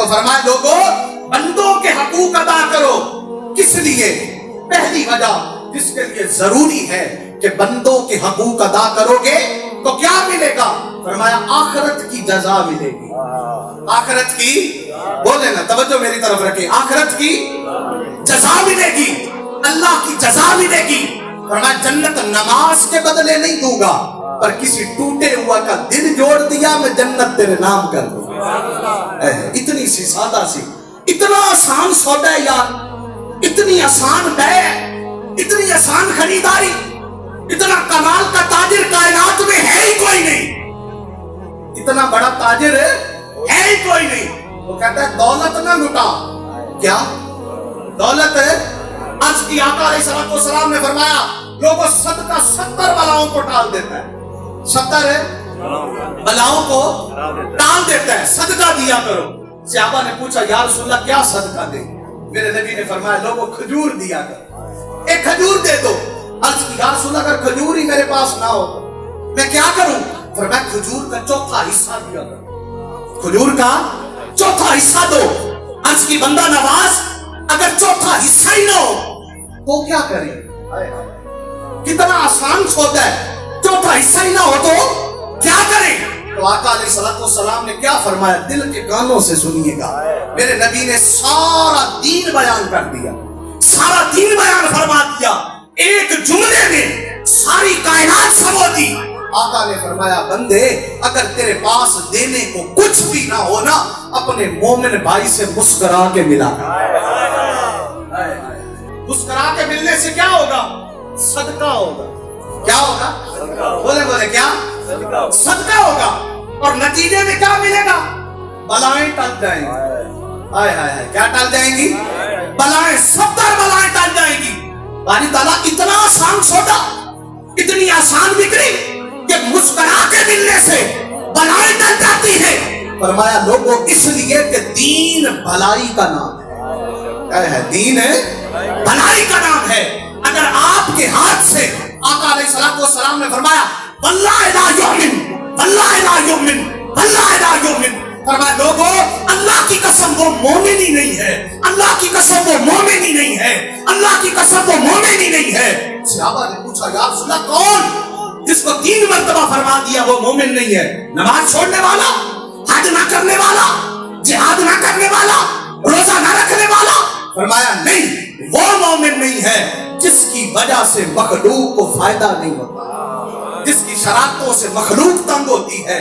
تو فرمایا لوگوں بندوں کے حقوق ادا کرو. کس لیے؟ پہلی وجہ جس کے لیے ضروری ہے کہ بندوں کے حقوق ادا کرو گے تو کیا ملے گا؟ فرمایا آخرت کی جزا ملے گی. آخرت کی، بولے نا توجہ میری طرف رکھے، آخرت کی جزا ملے گی، اللہ کی جزا ملے گی. فرمایا جنت نماز کے بدلے نہیں دوں گا، پر کسی ٹوٹے ہوا کا دل جوڑ دیا میں جنت تیرے نام کر دوں. اتنی سی سادہ سی، اتنا آسان سودا ہے یار، اتنی آسان بے، اتنی آسان خریداری، اتنا کمال کا تاجر کائنات میں ہے ہی کوئی نہیں. اتنا بڑا تاجر ہے ہی کوئی نہیں. وہ کہتا ہے دولت نہ لٹا. کیا دولت ہے؟ آج کی آقا علیہ السلام نے فرمایا لوگوں صدقہ 70 بلاؤں کو ٹال دیتا ہے. 70 بلاؤں کو ٹال دیتا ہے. صدقہ دیا کرو. صحابہ نے پوچھا یا رسول اللہ کیا صدقہ دیں؟ میرے نبی نے فرمایا لوگوں کھجور دیا کرو، ایک کھجور دے دو. عرض کی یا رسول اللہ اگر کھجور ہی میرے پاس نہ ہو میں کیا کروں؟ فرمایا کھجور کا چوتھا حصہ دیا کرو. کھجور کا چوتھا حصہ دو. عرض کی بندہ نواز اگر چوتھا حصہ ہی نہ ہو تو کیا کریں؟ کتنا آسان سودا ہے. چوتھا حصہ ہی نہ ہو تو کیا کریں؟ تو آقا علیہ السلام نے کیا فرمایا؟ دل کے کانوں سے سنیے گا. میرے نبی نے سارا دین بیان کر دیا، سارا دین بیان فرما دیا. ایک جملے میں ساری کائنات سمو دی. آقا نے فرمایا بندے اگر تیرے پاس دینے کو کچھ بھی نہ ہونا اپنے مومن بھائی سے مسکرا کے ملا. مسکرا کے ملنے سے کیا ہوگا؟ صدقہ ہوگا. کیا ہوگا؟ بولے بولے کیا؟ صدقہ ہوگا. اور نتیجے میں کیا ملے گا؟ بلائیں ٹل جائیں گی. کیا ٹل جائیں گی؟ بلائیں. 70 بلائیں ٹل جائیں گی. باری تعالیٰ اتنا آسان سودا، اتنی آسان بکری کہ مسکرا کے ملنے سے بلائیں ٹل جاتی ہے. فرمایا لوگوں اس لیے کہ دین بھلائی کا نام ہے. دین بھلائی کا نام ہے. اگر آپ کے ہاتھ سے آقا علیہ السلام نے فرمایا واللہ لا یؤمن، واللہ لا یؤمن، واللہ لا یؤمن. فرمایا لوگوں اللہ کی قسم وہ مومن ہی نہیں ہے، اللہ کی قسم وہ مومن ہی نہیں ہے، اللہ کی قسم وہ مومن ہی نہیں ہے. صحابہ نے پوچھا یا رسول اللہ کون جس کو 3 مرتبہ فرما دیا وہ مومن نہیں ہے؟ نماز چھوڑنے والا، حج نہ کرنے والا، جہاد نہ کرنے والا، روزہ نہ رکھنے والا؟ فرمایا نہیں، وہ مومن نہیں ہے جس کی وجہ سے مخلوق کو فائدہ نہیں ہوتا، جس کی شرارتوں سے مخلوق تنگ ہوتی ہے.